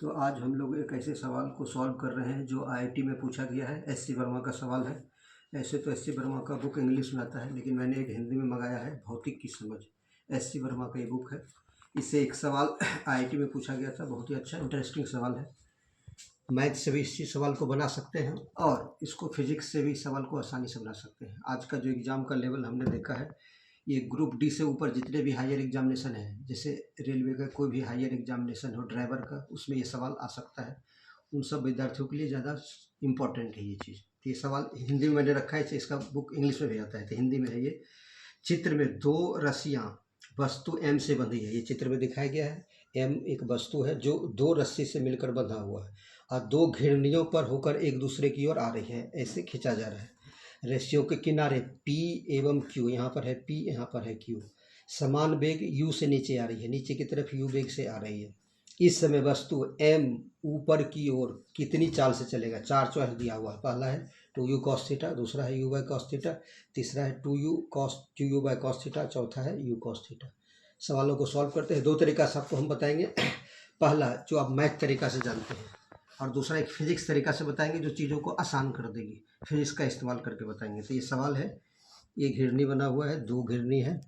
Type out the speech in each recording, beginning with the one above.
तो आज हम लोग एक ऐसे सवाल को सॉल्व कर रहे हैं जो आईआईटी में पूछा गया है। एस सी वर्मा का सवाल है। ऐसे तो एस सी वर्मा का बुक इंग्लिश में आता है, लेकिन मैंने एक हिंदी में मंगाया है, भौतिक की समझ। एस सी वर्मा का ये बुक है। इससे एक सवाल आईआईटी में पूछा गया था, बहुत ही अच्छा इंटरेस्टिंग सवाल है। मैथ से भी इसी सवाल को बना सकते हैं और इसको फिजिक्स से भी सवाल को आसानी से बना सकते हैं। आज का जो एग्ज़ाम का लेवल हमने देखा है, ये ग्रुप डी से ऊपर जितने भी हायर एग्जामिनेशन हैं, जैसे रेलवे का कोई भी हायर एग्जामिनेशन हो ड्राइवर का, उसमें ये सवाल आ सकता है। उन सब विद्यार्थियों के लिए ज़्यादा इम्पोर्टेंट है ये चीज़। तो ये सवाल हिंदी में मैंने रखा है, इसका बुक इंग्लिश में भी आता है तो हिंदी में है ये। चित्र में दो रस्सियाँ वस्तु एम से बंधी है, ये चित्र में दिखाया गया है। एम एक वस्तु है जो दो रस्सी से मिलकर बंधा हुआ है और दो घिरनियों पर होकर एक दूसरे की ओर आ रही है, ऐसे खींचा जा रहा है। रेशियो के किनारे P एवं Q, यहाँ पर है P, यहाँ पर है Q। समान वेग U से नीचे आ रही है, नीचे की तरफ U वेग से आ रही है। इस समय वस्तु M ऊपर की ओर कितनी चाल से चलेगा? चार चॉइस दिया हुआ है। पहला है 2u cos थीटा, दूसरा है u by cos थीटा, तीसरा है 2u by cos थीटा, चौथा है u cos थीटा। सवालों को सॉल्व करते हैं। दो तरीका से आपको हम बताएंगे। पहला जो आप मैथ तरीका से जानते हैं, और दूसरा एक फिजिक्स तरीका से बताएंगे जो चीज़ों को आसान कर देगी, फिजिक्स का इस्तेमाल करके बताएंगे। तो ये सवाल है, ये घिरनी बना हुआ है, दो घिरनी है,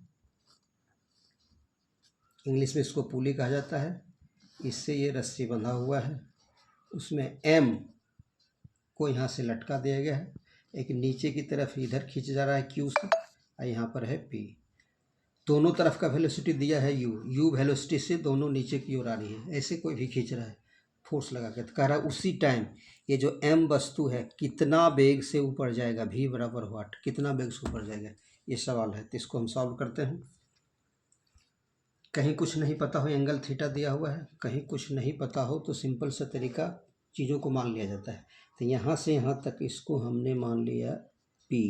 इंग्लिश में इसको पुली कहा जाता है। इससे ये रस्सी बंधा हुआ है, उसमें एम को यहाँ से लटका दिया गया है, एक नीचे की तरफ इधर खींच जा रहा है क्यू से, और यहाँ पर है पी। दोनों तरफ का वेलोसिटी दिया है यू वेलोसिटी से दोनों नीचे की ओर आ रही है, ऐसे कोई भी खींच रहा है फोर्स लगा के। तो कह रहा है उसी टाइम ये जो एम वस्तु है कितना वेग से ऊपर जाएगा, भी बराबर वाट, कितना वेग से ऊपर जाएगा, ये सवाल है। तो इसको हम सॉल्व करते हैं। कहीं कुछ नहीं पता हो, एंगल थीटा दिया हुआ है, कहीं कुछ नहीं पता हो तो सिंपल सा तरीका चीज़ों को मान लिया जाता है। तो यहाँ से यहाँ तक इसको हमने मान लिया P,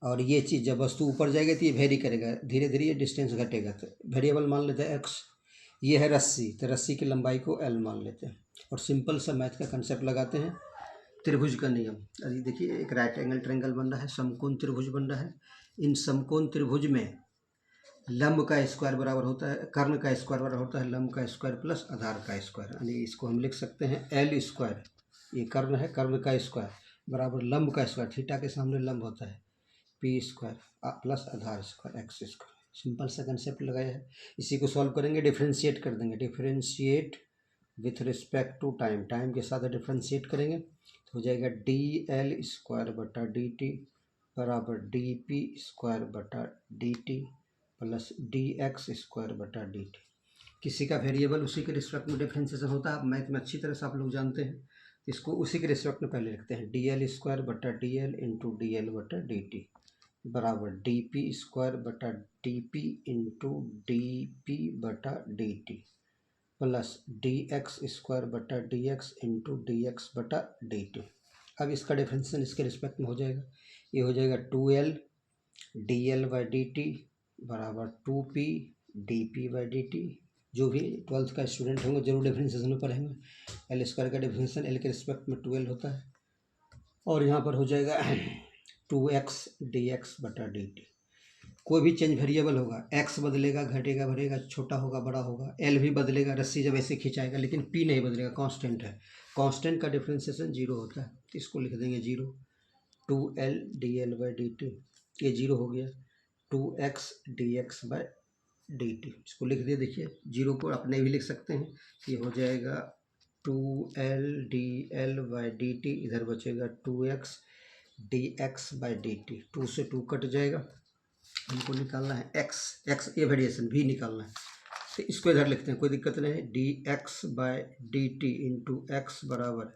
और ये चीज़ जब वस्तु ऊपर जाएगी तो ये वेरी करेगा, धीरे धीरे ये डिस्टेंस घटेगा। तो वेरिएबल मान लेते हैं x। ये है रस्सी, तो रस्सी की लंबाई को L मान लेते हैं और सिंपल सा मैथ का कंसेप्ट लगाते हैं। त्रिभुज का नियम, अभी देखिए एक राइट एंगल ट्रायंगल बन रहा है, समकोण त्रिभुज बन रहा है। इन समकोण त्रिभुज में लंब का स्क्वायर बराबर होता है, कर्ण का स्क्वायर बराबर होता है लंब का स्क्वायर प्लस आधार का स्क्वायर। यानी इसको हम लिख सकते हैं L स्क्वायर, ये कर्ण है, कर्ण का स्क्वायर बराबर लंब का स्क्वायर, थीटा के सामने लंब होता है, पी स्क्वायर प्लस आधार स्क्वायर एक्स स्क्वायर। सिंपल सा कंसेप्ट लगाया है। इसी को सॉल्व करेंगे, डिफ्रेंशिएट कर देंगे, differentiate with respect to time, time के साथ डिफ्रेंशिएट करेंगे तो हो जाएगा डी एल स्क्वायर बटा डी टी बराबर डी पी स्क्वायर बटा D T plus D x square बटा डी टी। किसी का वेरिएबल उसी के रिस्पेक्ट में डिफ्रेंशिएशन होता है, मैथ में अच्छी तरह से आप लोग जानते हैं। इसको उसी के रिस्पेक्ट में पहले रखते हैं, डी एल स्क्वायर बटा D L into D L बटा डी टी बराबर डी पी स्क्वायर बटा D P into D P बटा D T plus D x square बटा D X into D X बटा डी टी। अब इसका differentiation इसके रिस्पेक्ट में हो जाएगा, ये हो जाएगा 2L D L by D T बराबर 2P D P by D T. जो भी 12th का स्टूडेंट होंगे जरूर डिफरेंशिएशन में पढ़ेंगे। एल स्क्वायर का डिफरेंशिएशन एल के रिस्पेक्ट में 2L होता है, और यहाँ पर हो जाएगा 2x डी एक्स बटा डी टी। कोई भी चेंज वेरिएबल होगा, x बदलेगा, घटेगा, बढ़ेगा, छोटा होगा, बड़ा होगा, l भी बदलेगा, रस्सी जब ऐसे खिंचाएगा, लेकिन p नहीं बदलेगा, कांस्टेंट है। कांस्टेंट का डिफरेंशिएशन जीरो होता है, तो इसको लिख देंगे zero. 2L D L by D T, ये जीरो हो गया। 2x D X by D T, इसको लिख दिया। देखिए जीरो को अपने भी लिख सकते हैं, ये हो जाएगा 2L D L by D T, इधर बचेगा 2x D X by D T, 2 से 2 कट जाएगा। हमको निकालना है x, ये वेरिएशन भी निकालना है, तो इसको इधर लिखते हैं, कोई दिक्कत नहीं है। D X by D T into X बराबर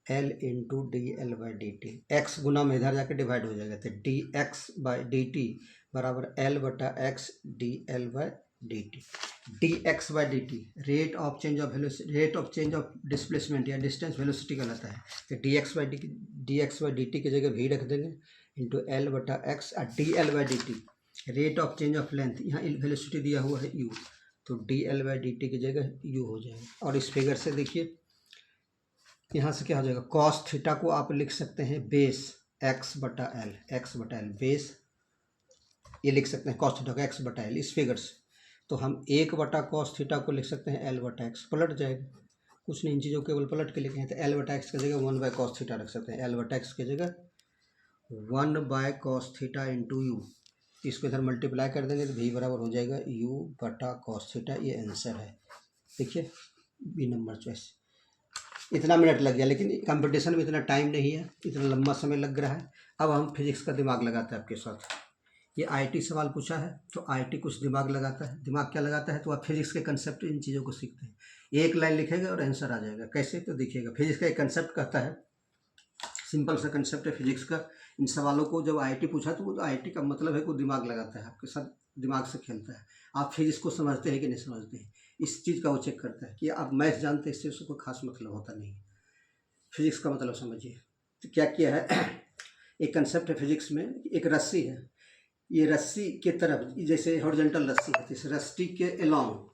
L into D L by D T. X गुना में इधर जाकर डिवाइड हो जाएगा, तो D X by D T बराबर एल बटा X D L by D T. D X by D T rate of change of velocity, rate of change of displacement या डिस्टेंस वेलोसिटी कहलाता है। तो D X by D T की जगह we रख देंगे इंटू एल बटा x, और D L by D T rate of change of length, यहाँ वेलोसिटी दिया हुआ है u, तो D L by D T की जगह u हो जाएगा। और इस फिगर से देखिए यहाँ से क्या हो जाएगा, कॉस थीटा को आप लिख सकते हैं बेस x बटा एल, बेस ये लिख सकते हैं कॉस थीटा को x बटा एल इस फिगर से। तो हम 1/cos थीटा को लिख सकते हैं L/x, पलट जाएगा, कुछ नहीं, इन चीज़ों को केवल पलट के लिखे हैं। तो L/x की जगह 1/cos थीटा रख सकते हैं, L/x की जगह 1/cos थीटा इंटू यू। इसको इधर मल्टीप्लाई कर देंगे तो v बराबर हो जाएगा u/cos थीटा। ये आंसर है, देखिए बी नंबर चॉइस। इतना मिनट लग गया, लेकिन कंपटीशन में इतना टाइम नहीं है, इतना लंबा समय लग रहा है। अब हम फिजिक्स का दिमाग लगाते हैं आपके साथ। ये आईटी सवाल पूछा है, तो आईटी कुछ दिमाग लगाता है। दिमाग क्या लगाता है, तो आप फिजिक्स के कंसेप्ट, इन चीज़ों को सीखते हैं। एक लाइन लिखेगा और आंसर आ जाएगा। कैसे, तो देखिएगा, फिजिक्स का एक कंसेप्ट कहता है, सिंपल सा कंसेप्ट है फिजिक्स का। इन सवालों को जब आईटी पूछा तो वो आईटी का मतलब है, कोई दिमाग लगाता है, आपके साथ दिमाग से खेलता है। आप फिजिक्स को समझते हैं कि नहीं समझते हैं, इस चीज़ का वो चेक करता है। कि आप मैथ जानते हैं, इससे उसको कोई खास मतलब होता नहीं। फिजिक्स का मतलब समझिए। तो क्या किया है, एक कंसेप्ट है फिजिक्स में, एक रस्सी है, ये रस्सी के तरफ, जैसे हॉरिजॉन्टल रस्सी है, इस रस्सी के अलोंग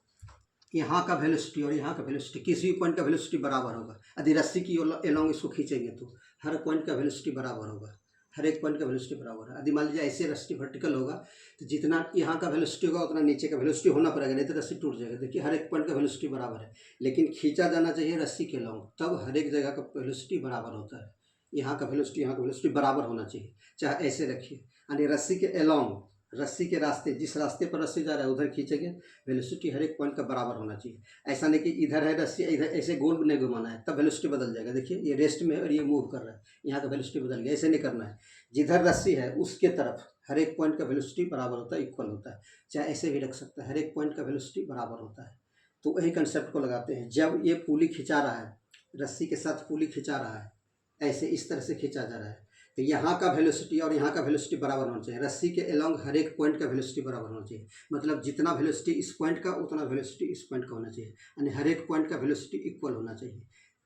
यहाँ का वेलोसिटी और यहाँ का वेलोसिटी, किसी भी पॉइंट का वेलोसिटी बराबर होगा। यदि रस्सी की अलोंग इसको खींचेंगे तो हर पॉइंट का वेलोसिटी बराबर होगा, हर एक पॉइंट का वेलोसिटी बराबर है। यदि मान लीजिए ऐसे रस्सी वर्टिकल होगा तो जितना यहाँ का वेलोसिटी होगा उतना नीचे का वेलोसिटी होना पड़ेगा, नहीं तो रस्सी टूट जाएगा। देखिए हर एक पॉइंट का वेलोसिटी बराबर है, लेकिन खींचा जाना चाहिए रस्सी के अलोंग, तब हर एक जगह का वेलोसिटी बराबर होता है। यहाँ का वेलोसिटी, यहाँ का वेलोसिटी बराबर होना चाहिए। चाहे ऐसे रखिए, यानी रस्सी के अलोंग, रस्सी के रास्ते, जिस रास्ते पर रस्सी जा रहा है उधर खींचेंगे, वेलोसिटी हर एक पॉइंट का बराबर होना चाहिए। ऐसा नहीं कि इधर है रस्सी, इधर ऐसे गोल नहीं घुमाना है, तब वेलोसिटी बदल जाएगा। देखिए ये रेस्ट में है और ये मूव कर रहा है, यहाँ का वेलोसिटी बदल गया। ऐसे नहीं करना है, जिधर रस्सी है उसके तरफ हर एक पॉइंट का वेलोसिटी बराबर होता है, इक्वल होता है। चाहे ऐसे भी रख सकता है, हर एक पॉइंट का वेलोसिटी बराबर होता है। तो वही कंसेप्ट को लगाते हैं। जब ये पुली खिंचा रहा है, रस्सी के साथ पुली खिंचा रहा है, ऐसे इस तरह से खींचा जा रहा है, तो यहाँ का वेलोसिटी और यहाँ का वेलोसिटी बराबर होना चाहिए। रस्सी के अलोंग हर एक पॉइंट का वेलोसिटी बराबर होना चाहिए। मतलब जितना वेलोसिटी इस पॉइंट का उतना वेलोसिटी इस पॉइंट का होना चाहिए, यानी हर एक पॉइंट का वेलोसिटी इक्वल होना चाहिए।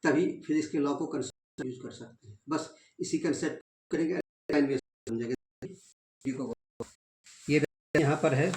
तभी फिजिक्स के लॉ को कंसेप्ट यूज कर सकते हैं। बस इसी कंसेप्ट करेंगे, समझेंगे। ये यहाँ पर है